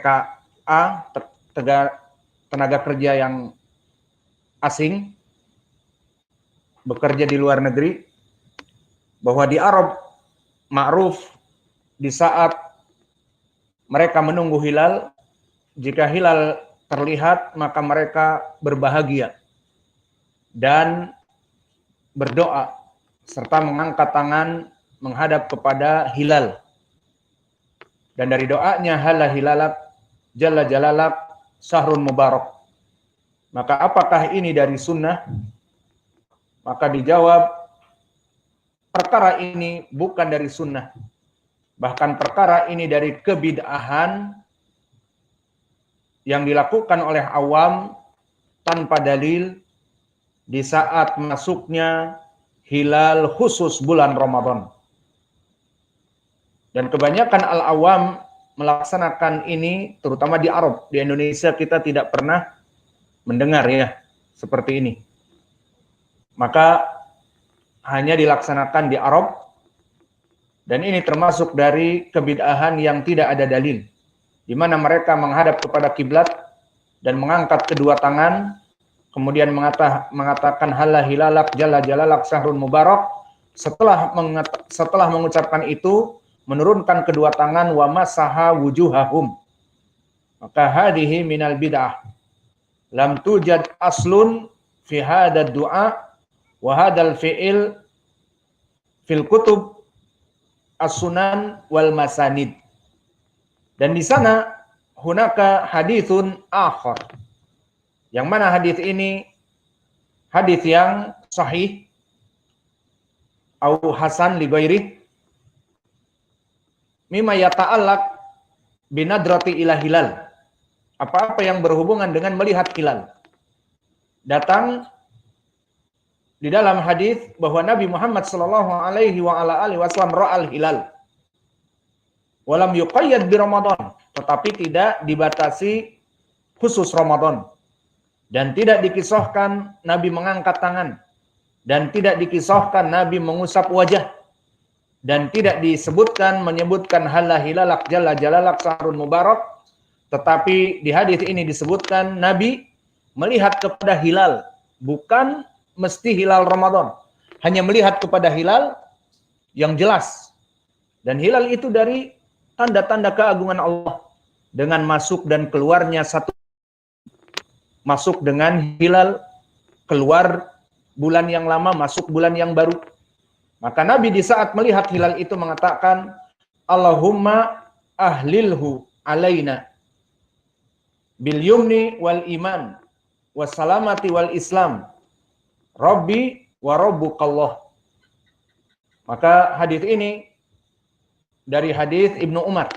TKA, tenaga kerja yang asing bekerja di luar negeri, bahwa di Arab ma'ruf di saat mereka menunggu hilal, jika hilal terlihat maka mereka berbahagia dan berdoa serta mengangkat tangan menghadap kepada hilal. Dan dari doanya hala hilalak jalla jalalak syahrun mubarak. Maka apakah ini dari sunnah? Maka dijawab, perkara ini bukan dari sunnah. Bahkan perkara ini dari kebid'ahan yang dilakukan oleh awam tanpa dalil di saat masuknya hilal khusus bulan Ramadan. Dan kebanyakan al-awam melaksanakan ini terutama di Arab. Di Indonesia kita tidak pernah mendengar ya seperti ini. Maka hanya dilaksanakan di Arab, dan ini termasuk dari kebid'ahan yang tidak ada dalil, di mana mereka menghadap kepada kiblat dan mengangkat kedua tangan, kemudian mengatakan hala hilalak jalla jalalak syahrun mubarak. Setelah mengucapkan itu, menurunkan kedua tangan wa masaha wujuhahum. Maka hadhihi minal bid'ah. Lam tujad aslun fi hadad du'a wa hadal fi'il fil kutub as-sunan wal masanid. Dan di sana hunaka hadithun akhar. Yang mana hadis ini hadis yang sahih au hasan li ghairi mimma yata'allaq binadrati ila hilal. Apa-apa yang berhubungan dengan melihat hilal. Datang di dalam hadis bahwa Nabi Muhammad sallallahu alaihi wa ala alihi wasallam ra'al hilal. Walam yuqayyad bi Ramadan, tetapi tidak dibatasi khusus Ramadan. Dan tidak dikisahkan Nabi mengangkat tangan, dan tidak dikisahkan Nabi mengusap wajah, dan tidak menyebutkan hala hilalak jalla jalalak syahrun mubarak, tetapi di hadis ini disebutkan Nabi melihat kepada hilal, bukan mesti hilal Ramadan, hanya melihat kepada hilal yang jelas. Dan hilal itu dari tanda-tanda keagungan Allah, dengan masuk dan keluarnya satu, masuk dengan hilal, keluar bulan yang lama, masuk bulan yang baru. Maka Nabi di saat melihat hilal itu mengatakan, Allahumma ahlilhu alaina bil yumni wal iman wassalamati wal islam Rabbi wa rabbukallah. Maka hadis ini dari hadis Ibnu Umar,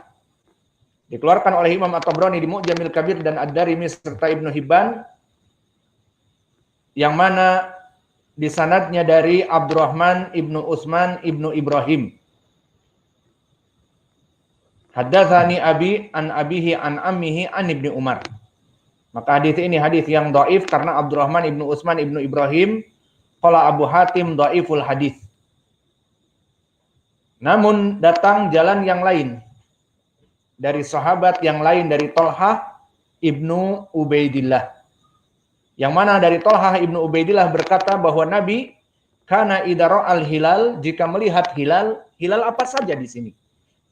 dikeluarkan oleh Imam At-Tabrani di Mu'jamil Kabir dan Ad-Darimi serta Ibnu Hibban, yang mana di sanadnya dari Abdurrahman Ibnu Utsman Ibnu Ibrahim. Haddatsani abi an abihi an ammihi an Ibnu Umar. Maka hadis ini hadis yang dhaif karena Abdurrahman Ibnu Utsman Ibnu Ibrahim qala Abu Hatim dhaiful hadis. Namun datang jalan yang lain dari sahabat yang lain, dari Thalhah Ibnu Ubaidillah, yang mana dari Thalhah Ibnu Ubaidillah berkata bahwa Nabi kana idza ra'al hilal, jika melihat hilal, hilal apa saja di sini.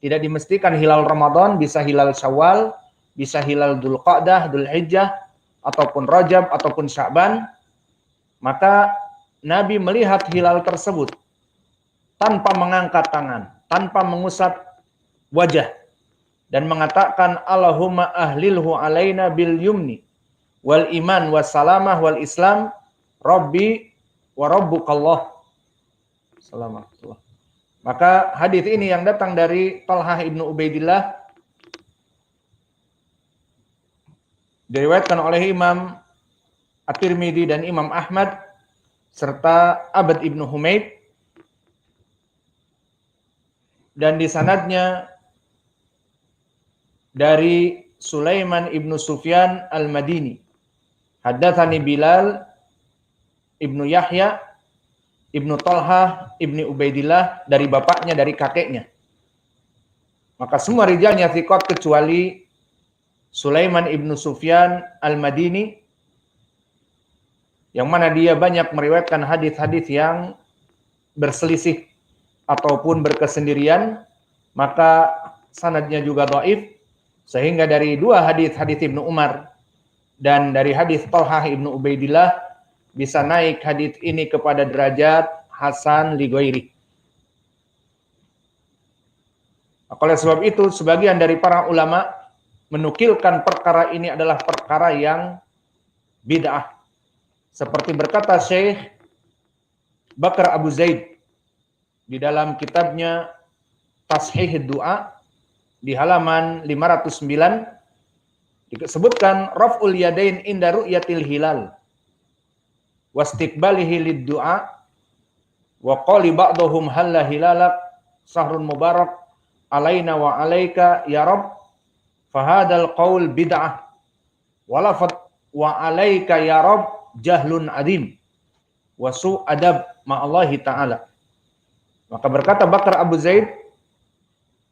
Tidak dimestikan hilal Ramadan, bisa hilal Syawal, bisa hilal Dzulqa'dah, Dzulhijjah, ataupun Rajab, ataupun Sya'ban. Maka Nabi melihat hilal tersebut tanpa mengangkat tangan, tanpa mengusap wajah, dan mengatakan Allahumma ahlilhu alaina bil yumni wal iman was salamah wal islam Rabbi wa rabbukallah. Salamatullah. Maka hadis ini yang datang dari Thalhah Ibnu Ubaidillah diriwayatkan oleh Imam At-Tirmidzi dan Imam Ahmad serta Abad Ibnu Humaid, dan di sanadnya dari Sulaiman Ibnu Sufyan Al-Madini. Haddatsani Bilal Ibnu Yahya Ibnu Thalhah Ibnu Ubaidillah, dari bapaknya, dari kakeknya. Maka semua rijalnya thiqat kecuali Sulaiman ibnu Sufyan al-Madini, yang mana dia banyak meriwayatkan hadis-hadis yang berselisih ataupun berkesendirian, maka sanadnya juga dhaif, sehingga dari dua hadis-hadis Ibnu Umar dan dari hadis Talhah ibnu Ubaidillah bisa naik hadis ini kepada derajat hasan li ghairi. Oleh sebab itu, sebagian dari para ulama menukilkan perkara ini adalah perkara yang bid'ah. Seperti berkata Syekh Bakar Abu Zaid di dalam kitabnya Tashih Du'a di halaman 509 disebutkan raf'ul yadain inda ru'yatil hilal wastiqbalihi lid-du'a wa qali ba'dhum halla hilalak sahrun mubarak alaina wa alaika ya Rabb fahadal qaul bid'ah walafat wa alaika ya Rabb jahlun adim wa su adab ma'allahi ta'ala. Maka berkata Bakar Abu Zaid,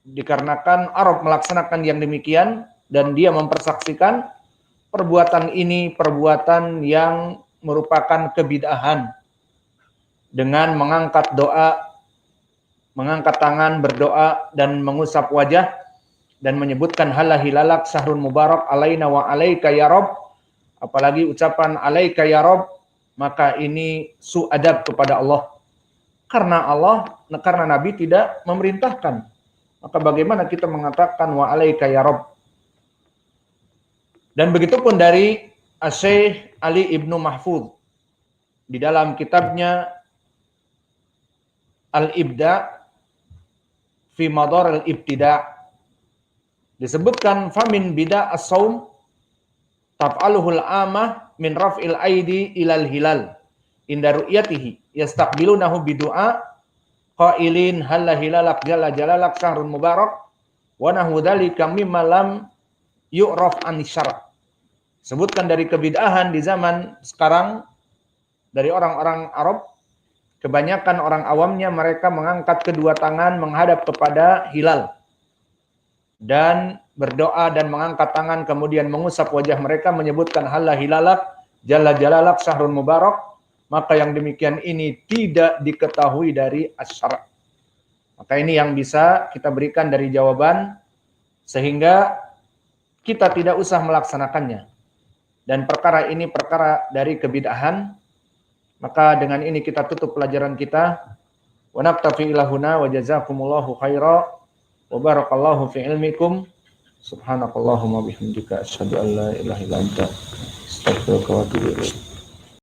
dikarenakan Arab melaksanakan yang demikian dan dia mempersaksikan perbuatan ini perbuatan yang merupakan kebid'ahan dengan mengangkat doa, mengangkat tangan berdoa dan mengusap wajah dan menyebutkan halla hilalak syahrun mubarak alaina wa alaika ya Rabb, apalagi ucapan alaika ya Rabb, maka ini su'adab kepada Allah. Karena Nabi tidak memerintahkan. Maka bagaimana kita mengatakan wa alaika ya Rabb? Dan begitu pun dari Syekh Ali Ibnu Mahfuz di dalam kitabnya Al-Ibda fi Madar al-Ibtida disebutkan famin bida as-saum taf'aluhul amah min raf'il aidi ilal hilal inda ru'yatihi yastaqbilunahu bidu'a qailin halla hilalak jalla jalalak syahrun mubarak wa nahu dzalika mimma lam yu'raf an syara'. Sebutkan dari kebid'ahan di zaman sekarang dari orang-orang Arab, kebanyakan orang awamnya mereka mengangkat kedua tangan menghadap kepada hilal dan berdoa dan mengangkat tangan kemudian mengusap wajah mereka menyebutkan halla hilalak jalla jalalak syahrun mubarak, maka yang demikian ini tidak diketahui dari asy-syara'. Maka ini yang bisa kita berikan dari jawaban sehingga kita tidak usah melaksanakannya. Dan perkara ini perkara dari kebid'ahan. Maka dengan ini kita tutup pelajaran kita. Wa naktafi ilahuna wa jazakumullahu khaira wa barakallahu fi ilmikum. Subhanakallahumma bihamdika asyhadu an la ilaha illa anta astaghfiruka wa atubu ilaik.